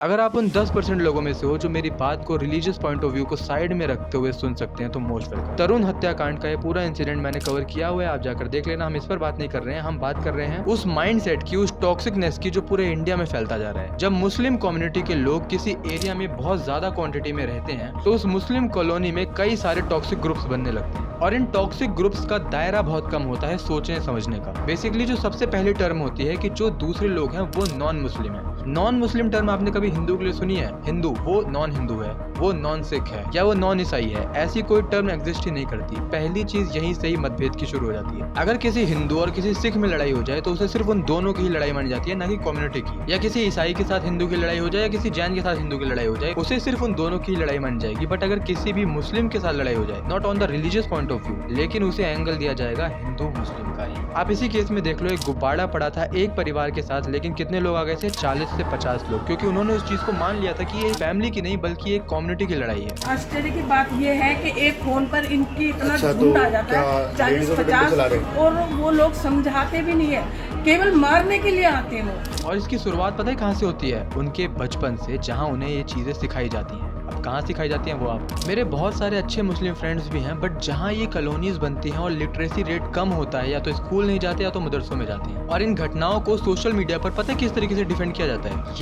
अगर आप उन 10% लोगों में से हो जो मेरी बात को रिलीजियस पॉइंट ऑफ व्यू को साइड में रखते हुए सुन सकते हैं तो मोस्ट वेलकम। तरुण हत्याकांड का ये पूरा इंसिडेंट मैंने कवर किया हुआ है, आप जाकर देख लेना। हम इस पर बात नहीं कर रहे हैं, हम बात कर रहे हैं उस माइंडसेट की, उस टॉक्सिकनेस की जो पूरे इंडिया में फैलता जा रहा है। जब मुस्लिम कम्युनिटी के लोग किसी एरिया में बहुत ज्यादा क्वांटिटी में रहते हैं तो उस मुस्लिम कॉलोनी में कई सारे टॉक्सिक ग्रुप्स बनने लगते हैं और इन टॉक्सिक ग्रुप्स का दायरा बहुत कम होता है सोचने समझने का। बेसिकली जो सबसे पहली टर्म होती है कि जो दूसरे लोग हैं वो नॉन मुस्लिम है। नॉन मुस्लिम टर्म आपने कभी हिंदू के लिए सुनी है? हिंदू वो नॉन हिंदू है, वो नॉन सिख है या वो नॉन ईसाई है, ऐसी कोई टर्म एग्जिस्ट ही नहीं करती। पहली चीज यहीं से ही मतभेद की शुरू हो जाती है। अगर किसी हिंदू और किसी सिख में लड़ाई हो जाए तो उसे सिर्फ उन दोनों की ही लड़ाई मानी जाती है, ना कि कम्युनिटी की। या किसी ईसाई के साथ हिंदू की लड़ाई हो जाए या किसी जैन के साथ हिंदू की लड़ाई हो जाए, उसे सिर्फ उन दोनों की ही लड़ाई मानी जाएगी। बट अगर किसी भी मुस्लिम के साथ लड़ाई हो जाए, not on the religious point of view, लेकिन उसे एंगल दिया जाएगा हिंदू मुस्लिम का ही। आप इसी केस में देख लो, एक गुब्बारा पड़ा था एक परिवार के साथ, लेकिन कितने लोग आ गए थे? 40 से 50 लोग, क्योंकि उन्होंने उस चीज को मान लिया था कि ये फैमिली की नहीं बल्कि एक कम्युनिटी की लड़ाई है। आश्चर्य की बात ये है कि एक फोन पर इनकी इतना अच्छा, झुंड तो आ जाता है, क्या लेडीज़ों पे टेम्पो चला 40-50, रहे और वो लोग समझाते भी नहीं है, केवल मारने के लिए आते हैं वो। और इसकी शुरुआत पता है कहाँ से होती है? उनके बचपन से, जहाँ उन्हें ये चीजें सिखाई जाती हैं। अब कहाँ सिखाई जाती हैं वो आप, मेरे बहुत सारे अच्छे मुस्लिम फ्रेंड्स भी हैं, बट जहाँ ये कॉलोनीज बनती हैं और लिटरेसी रेट कम होता है, या तो स्कूल नहीं जाते या तो मदरसों में जाते हैं। और इन घटनाओं को सोशल मीडिया पर पता है किस तरीके से डिफेंड किया जाता है?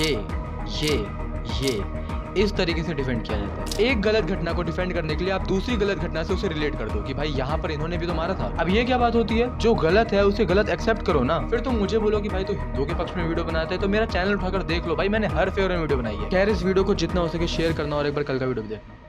ये इस तरीके से डिफेंड किया जाता है। एक गलत घटना को डिफेंड करने के लिए आप दूसरी गलत घटना से उसे रिलेट कर दो कि भाई यहाँ पर इन्होंने भी तो मारा था। अब ये क्या बात होती है? जो गलत है उसे गलत एक्सेप्ट करो ना। फिर तुम मुझे बोलो कि भाई तू हिंदुओं के पक्ष में वीडियो बनाता है, तो मेरा चैनल उठाकर देख लो भाई, मैंने हर फेवर में वीडियो बनाई है। खैर, इस वीडियो को जितना हो सके शेयर करना और एक बार कल का वीडियो भी देखना।